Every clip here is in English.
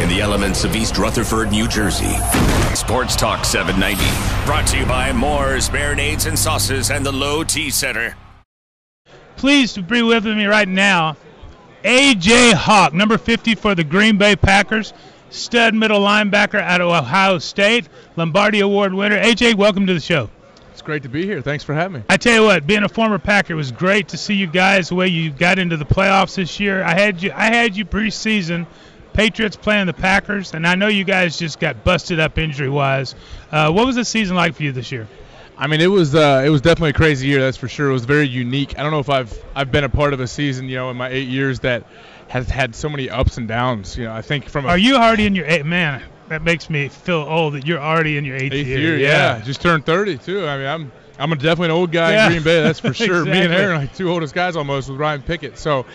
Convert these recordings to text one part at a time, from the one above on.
in the elements of East Rutherford, New Jersey. Sports Talk 790. Brought to you by Moore's Marinades and Sauces and the Low Tea Center. Pleased to be with me right now, A.J. Hawk, number 50 for the Green Bay Packers, stud middle linebacker out of Ohio State, Lombardi Award winner. A.J., welcome to the show. It's great to be here. Thanks for having me. I tell you what, being a former Packer, it was great to see you guys the way you got into the playoffs this year. I had you preseason, Patriots playing the Packers, and I know you guys just got busted up injury-wise. What was the season like for you this year? I mean, it was definitely a crazy year, that's for sure. It was very unique. I don't know if I've been a part of a season, in my 8 years that has had so many ups and downs. I think Are you already in your man? That makes me feel old that you're already in your eighth year. Yeah, just turned 30 too. I mean, I'm definitely an old guy in Green Bay, that's for sure. Exactly. Me and Aaron are like two oldest guys almost with Ryan Pickett. So,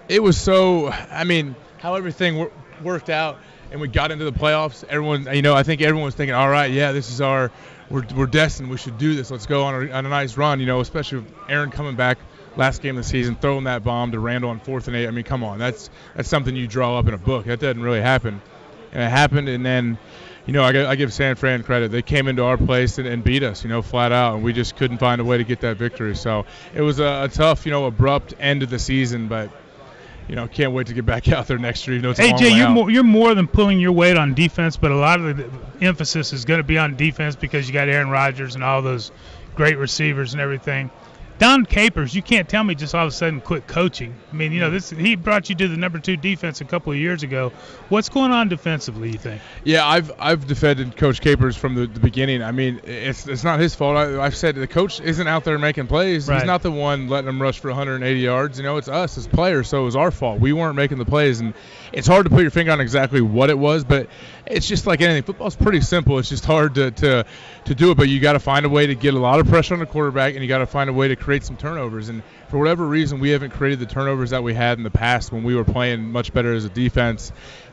it was so. I mean, how everything worked out, and we got into the playoffs. Everyone, I think everyone was thinking, all right, yeah, this is our. We're destined. We should do this. Let's go on a nice run. Especially with Aaron coming back last game of the season, throwing that bomb to Randall on 4th and 8. I mean, come on, that's something you draw up in a book. That doesn't really happen, and it happened. And then, I give San Fran credit. They came into our place and beat us, flat out, and we just couldn't find a way to get that victory. So it was a tough, abrupt end of the season, but. Can't wait to get back out there next year. It's a long way out. You're more than pulling your weight on defense, but a lot of the emphasis is going to be on defense because you got Aaron Rodgers and all those great receivers and everything. Don Capers, you can't tell me just all of a sudden quit coaching. I mean, he brought you to the number 2 defense a couple of years ago. What's going on defensively, you think? Yeah, I've defended Coach Capers from the beginning. I mean, it's not his fault. I've said the coach isn't out there making plays. Right. He's not the one letting them rush for 180 yards. It's us as players, so it was our fault. We weren't making the plays, and it's hard to put your finger on exactly what it was, but it's just like anything. Football's pretty simple. It's just hard to do it, but you got to find a way to get a lot of pressure on the quarterback, and you got to find a way to create some turnovers. And for whatever reason, we haven't created the turnovers that we had in the past when we were playing much better as a defense.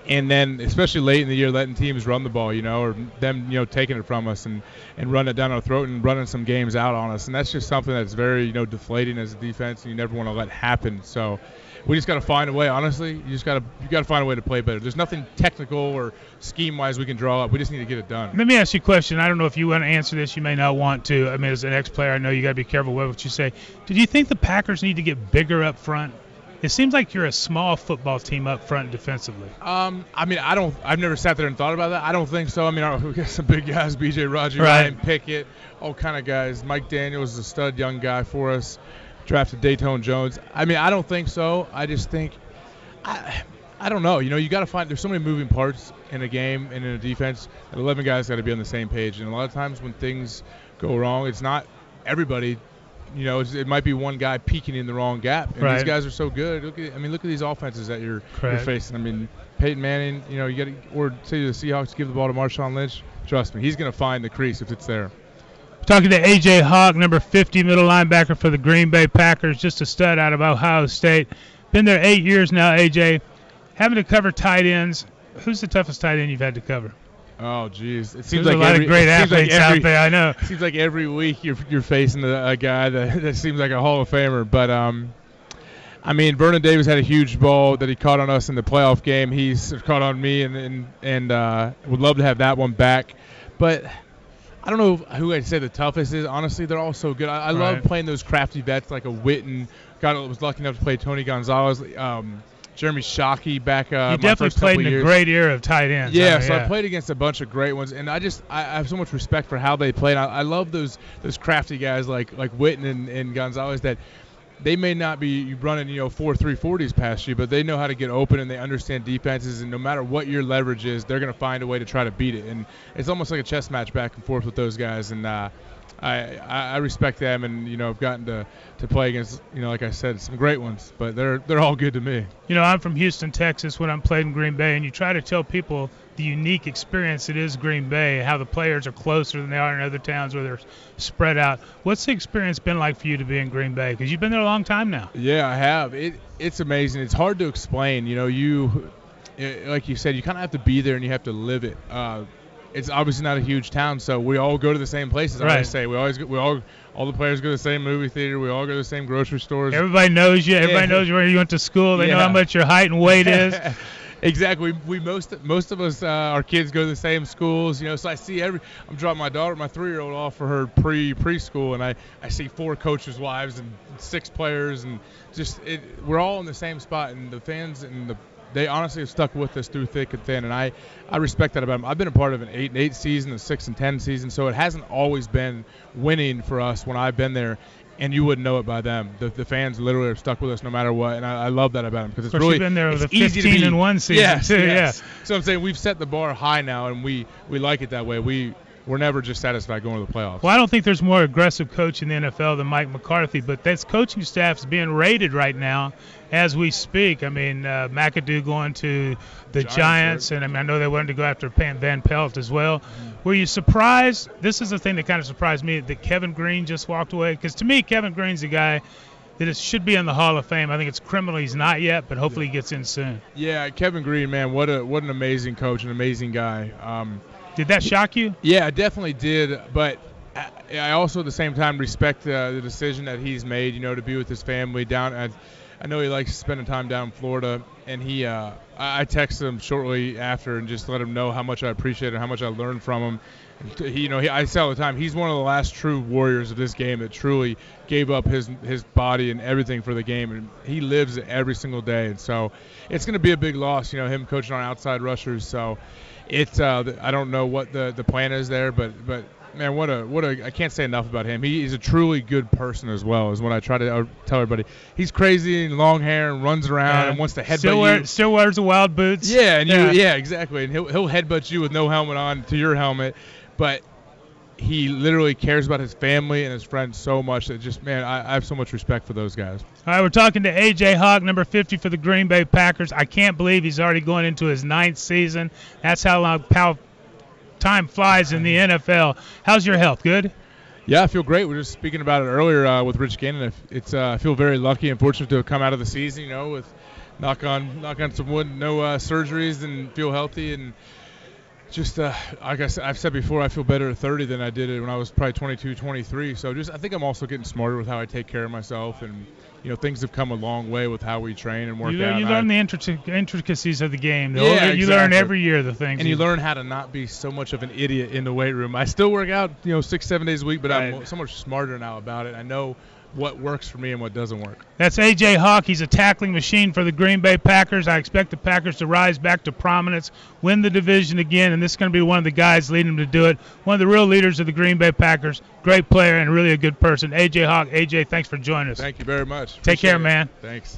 And then, especially late in the year, letting teams run the ball, or them, taking it from us and running it down our throat and running some games out on us. And that's just something that's very, deflating as a defense, and you never want to let happen. So we just got to find a way. Honestly, you got to find a way to play better. There's nothing technical or scheme-wise we can draw up. We just need to get it done. Let me ask you a question. I don't know if you want to answer this. You may not want to. I mean, as an ex-player, I know you got to be careful with what you say. Did you think the Packers need to get bigger up front? It seems like you're a small football team up front defensively. I mean, I've never sat there and thought about that. I don't think so. I mean, we got some big guys, B.J. Rodgers, Ryan Pickett, all kind of guys. Mike Daniels is a stud young guy for us. Drafted Dayton Jones. I mean, I don't think so. I just think I don't know. You got to find – there's so many moving parts in a game and in a defense. And 11 guys got to be on the same page. And a lot of times when things go wrong, it's not everybody – it might be one guy peeking in the wrong gap. And these guys are so good. Look at these offenses that you're facing. I mean, Peyton Manning, you got to – or say the Seahawks give the ball to Marshawn Lynch. Trust me, he's going to find the crease if it's there. Talking to A.J. Hawk, number 50 middle linebacker for the Green Bay Packers, just a stud out of Ohio State. Been there 8 years now, A.J. Having to cover tight ends, who's the toughest tight end you've had to cover? Oh, geez. It seems like a lot of great athletes out there, I know. It seems like every week you're facing a guy that seems like a Hall of Famer. But, I mean, Vernon Davis had a huge ball that he caught on us in the playoff game. He's caught on me and would love to have that one back. But I don't know who I'd say the toughest is. Honestly, they're all so good. I love playing those crafty vets like a Witten. Was lucky enough to play Tony Gonzalez. Jeremy Shockey back. You definitely played in a great era of tight ends. Yeah, I played against a bunch of great ones, and I have so much respect for how they played. I love those crafty guys like Witten and Gonzalez that they may not be running 4.340s past you, but they know how to get open and they understand defenses, and no matter what your leverage is, they're going to find a way to try to beat it. And it's almost like a chess match back and forth with those guys, and I respect them, and I've gotten to play against like I said, some great ones, but they're all good to me. I'm from Houston, Texas, when I'm playing in Green Bay, and you try to tell people the unique experience it is Green Bay, how the players are closer than they are in other towns where they're spread out. What's the experience been like for you to be in Green Bay? Because you've been there a long time now. Yeah, I have. It's amazing. It's hard to explain. Like you said, you kind of have to be there and you have to live it. It's obviously not a huge town, so we all go to the same places. I always say all the players go to the same movie theater. We all go to the same grocery stores. Everybody knows you. Everybody knows where you went to school. They know how much your height and weight is. Exactly. We most of us, our kids go to the same schools, So I see I'm dropping my 3-year-old off for her preschool, and I see 4 coaches' wives and 6 players, and we're all in the same spot, and the fans they honestly have stuck with us through thick and thin, and I respect that about them. I've been a part of an 8-8 season, a 6-10 season, so it hasn't always been winning for us when I've been there. And you wouldn't know it by them. The fans literally are stuck with us no matter what, and I love that about them because it's really been there with it's the easy to be. 15-1 season too. Yes. Yeah. So I'm saying we've set the bar high now, and we like it that way. We're never just satisfied going to the playoffs. Well, I don't think there's more aggressive coach in the NFL than Mike McCarthy, but this coaching staff is being rated right now as we speak. I mean, McAdoo going to the Giants, and I know they wanted to go after Van Pelt as well. Were you surprised? This is the thing that kind of surprised me, that Kevin Green just walked away. Because to me, Kevin Green's a guy that should be in the Hall of Fame. I think it's criminal he's not yet, but hopefully he gets in soon. Yeah, Kevin Green, man, what an amazing coach, an amazing guy. Did that shock you? Yeah, it definitely did. But I also at the same time respect the decision that he's made, to be with his family down. I know he likes spending time down in Florida, and I texted him shortly after and just let him know how much I appreciate it, how much I learned from him. I say all the time, he's one of the last true warriors of this game that truly gave up his body and everything for the game, and he lives it every single day. And so it's going to be a big loss, him coaching on outside rushers. So it's I don't know what the plan is there, but man, what a I can't say enough about him. He's a truly good person as well, is what I try to tell everybody. He's crazy and long hair and runs around and wants to headbutt you. Still wears the wild boots. Yeah, and exactly. And he'll headbutt you with no helmet on to your helmet, but he literally cares about his family and his friends so much that just, man, I have so much respect for those guys. All right, we're talking to A.J. Hawk, number 50 for the Green Bay Packers. I can't believe he's already going into his 9th season. That's how time flies in the NFL. How's your health? Good? Yeah, I feel great. We were just speaking about it earlier with Rich Gannon. I feel very lucky and fortunate to have come out of the season, with knock on some wood, no surgeries, and feel healthy. And just like I've said before, I feel better at 30 than I did when I was probably 22, 23. So I think I'm also getting smarter with how I take care of myself, and things have come a long way with how we train and work out. You learn the intricacies of the game. Exactly. You learn every year the things. And you learn how to not be so much of an idiot in the weight room. I still work out, 6-7 days a week, but right. I'm so much smarter now about it. I know what works for me and what doesn't work. That's A.J. Hawk. He's a tackling machine for the Green Bay Packers. I expect the Packers to rise back to prominence, win the division again, and this is going to be one of the guys leading them to do it. One of the real leaders of the Green Bay Packers. Great player and really a good person. A.J. Hawk. A.J., thanks for joining us. Thank you very much. Take care, man. Thanks.